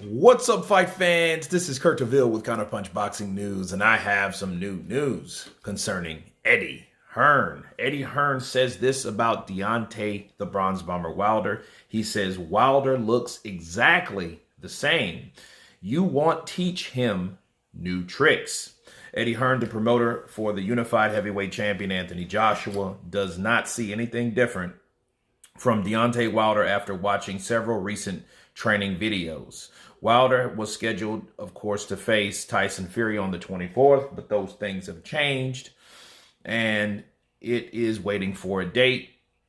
What's up, fight fans? This is Kurt DeVille with Counterpunch Boxing News, and I have some new news concerning Eddie Hearn. Eddie Hearn says this about Deontay, the Bronze Bomber Wilder. He says, Wilder looks exactly the same. You won't teach him new tricks. Eddie Hearn, the promoter for the unified heavyweight champion Anthony Joshua, does not see anything different from Deontay Wilder after watching several recent training videos. Wilder was scheduled, of course, to face Tyson Fury on the 24th, but those things have changed, and it is waiting for a date.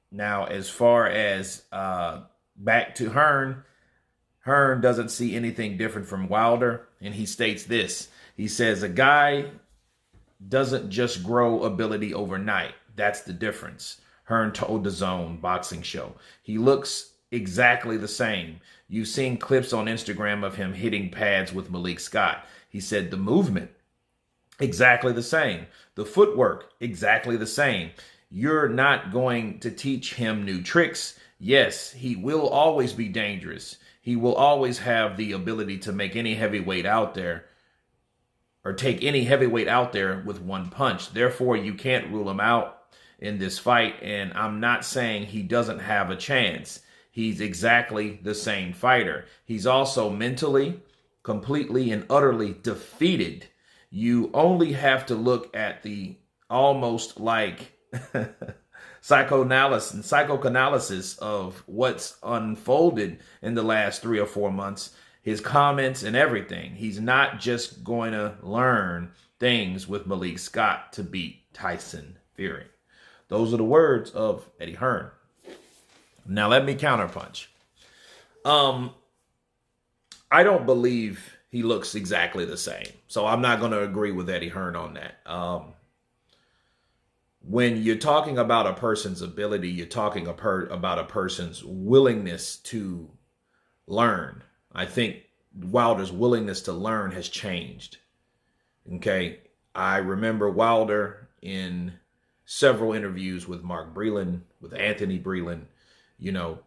Now, as far as back to Hearn, Hearn doesn't see anything different from Wilder, and he states this. He says, a guy doesn't just grow ability overnight. That's the difference. Hearn told the Zone boxing show. He looks exactly the same. You've seen clips on Instagram of him hitting pads with Malik Scott. He said the movement, exactly the same. The footwork, exactly the same. You're not going to teach him new tricks. Yes, he will always be dangerous. He will always have the ability to make any heavyweight out there or take any heavyweight out there with one punch. Therefore, you can't rule him out in this fight. And I'm not saying he doesn't have a chance. He's exactly the same fighter. He's also mentally, completely, and utterly defeated. You only have to look at the almost like psychoanalysis of what's unfolded in the last 3 or 4 months, his comments and everything. He's not just going to learn things with Malik Scott to beat Tyson Fury. Those are the words of Eddie Hearn. Now, let me counterpunch. I don't believe he looks exactly the same. So I'm not going to agree with Eddie Hearn on that. When you're talking about a person's ability, you're talking about a person's willingness to learn. I think Wilder's willingness to learn has changed. Okay. I remember Wilder in several interviews with Mark Breland, with Anthony Breland. You know,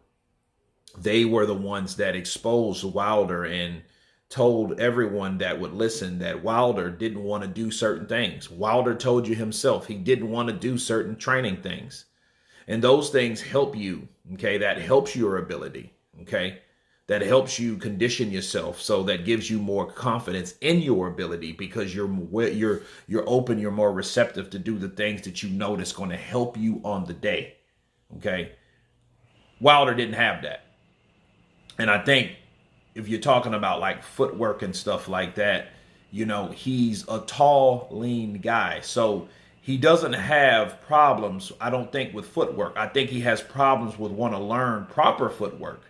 they were the ones that exposed Wilder and told everyone that would listen that Wilder didn't want to do certain things. Wilder told you himself he didn't want to do certain training things. And those things help you, okay? That helps your ability, okay? That helps you condition yourself, so that gives you more confidence in your ability because you're open, you're more receptive to do the things that you know that's going to help you on the day, okay? Wilder didn't have that. And I think if you're talking about like footwork and stuff like that, you know, he's a tall, lean guy. So he doesn't have problems, I don't think, with footwork. I think he has problems with want to learn proper footwork.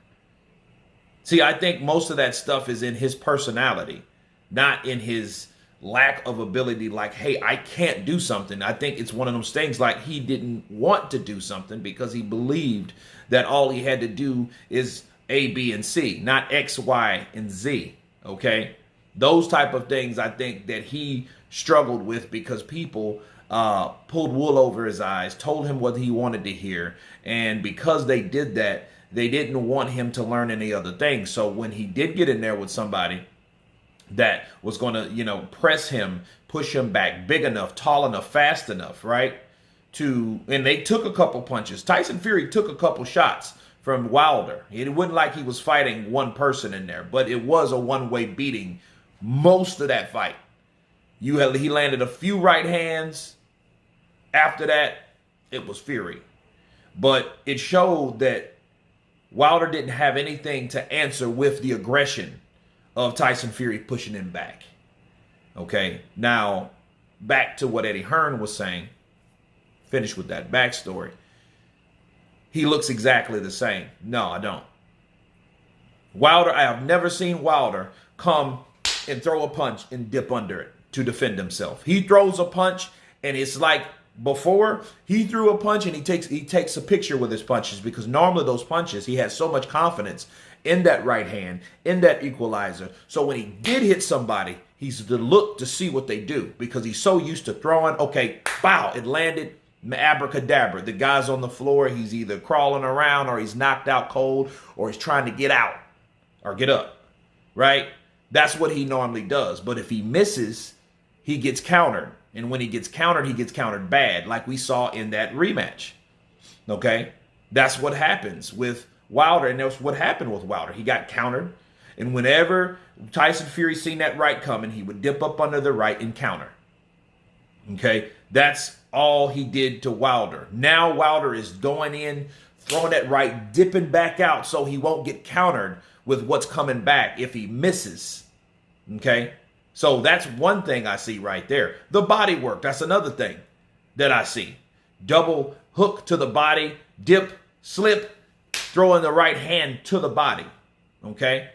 See, I think most of that stuff is in his personality, not in his lack of ability. Like, hey, I can't do something. I think it's one of those things like he didn't want to do something because he believed that all he had to do is A, B, and C, not X, Y, and Z. Okay. Those type of things I think that he struggled with because people pulled wool over his eyes, told him what he wanted to hear. And because they did that, they didn't want him to learn any other things. So when he did get in there with somebody that was going to, you know, press him, push him back big enough, tall enough, fast enough, right? And they took a couple punches. Tyson Fury took a couple shots from Wilder. It wasn't like he was fighting one person in there, but it was a one-way beating most of that fight. He landed a few right hands. After that, it was Fury. But it showed that Wilder didn't have anything to answer with the aggression of Tyson Fury pushing him back. Okay, now back to what Eddie Hearn was saying. Finish with that backstory. He looks exactly the same. No, I don't. Wilder, I have never seen Wilder come and throw a punch and dip under it to defend himself. He throws a punch and it's like before he threw a punch and he takes a picture with his punches, because normally those punches, he has so much confidence in that right hand, in that equalizer. So when he did hit somebody, he's to look to see what they do because he's so used to throwing. Okay, bow, it landed. Abracadabra. The guy's on the floor. He's either crawling around or he's knocked out cold or he's trying to get out or get up. right? That's what he normally does. But if he misses, he gets countered. And when he gets countered bad, like we saw in that rematch. Okay? That's what happens with Wilder. And that's what happened with Wilder. He got countered. And whenever Tyson Fury seen that right coming, he would dip up under the right and counter. Okay? That's all he did to Wilder. Now Wilder is going in, throwing that right, dipping back out so he won't get countered with what's coming back if he misses. Okay? So that's one thing I see right there. The body work, that's another thing that I see. Double hook to the body, dip, slip, throwing the right hand to the body. Okay?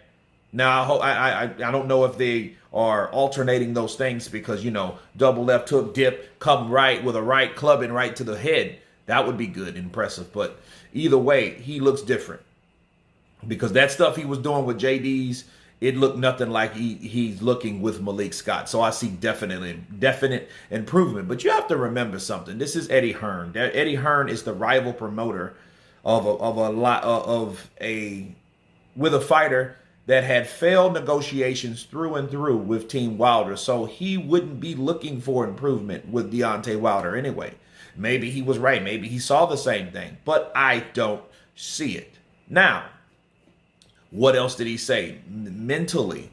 Now, I don't know if they are alternating those things because, you know, double left hook, dip, come right with a right clubbing right to the head. That would be good, impressive. But either way, he looks different. Because that stuff he was doing with JD's, it looked nothing like he's looking with Malik Scott. So I see definite improvement. But you have to remember something. This is Eddie Hearn. Eddie Hearn is the rival promoter with a fighter that had failed negotiations through and through with Team Wilder. So he wouldn't be looking for improvement with Deontay Wilder anyway. Maybe he was right. Maybe he saw the same thing. But I don't see it. Now, what else did he say? Mentally,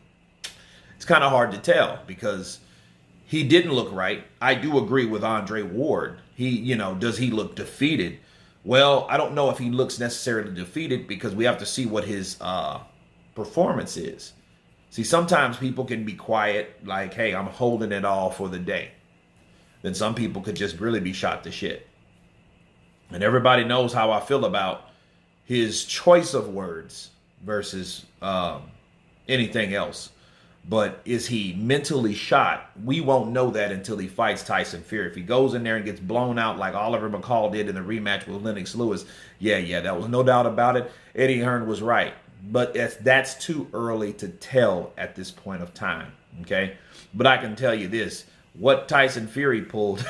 it's kind of hard to tell because he didn't look right. I do agree with Andre Ward. Does he look defeated? Well, I don't know if he looks necessarily defeated because we have to see what his performance is. See, sometimes people can be quiet, like, hey, I'm holding it all for the day. Then some people could just really be shot to shit. And everybody knows how I feel about his choice of words versus anything else. But is he mentally shot? We won't know that until he fights Tyson Fury. If he goes in there and gets blown out like Oliver McCall did in the rematch with Lennox Lewis, yeah, that was no doubt about it. Eddie Hearn was right. But that's too early to tell at this point of time, okay? But I can tell you this. What Tyson Fury pulled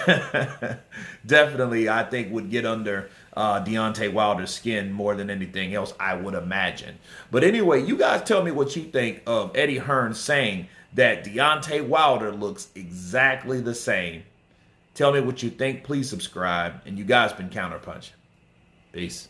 definitely, I think, would get under Deontay Wilder's skin more than anything else, I would imagine. But anyway, you guys tell me what you think of Eddie Hearn saying that Deontay Wilder looks exactly the same. Tell me what you think. Please subscribe. And you guys been Counterpunch. Peace.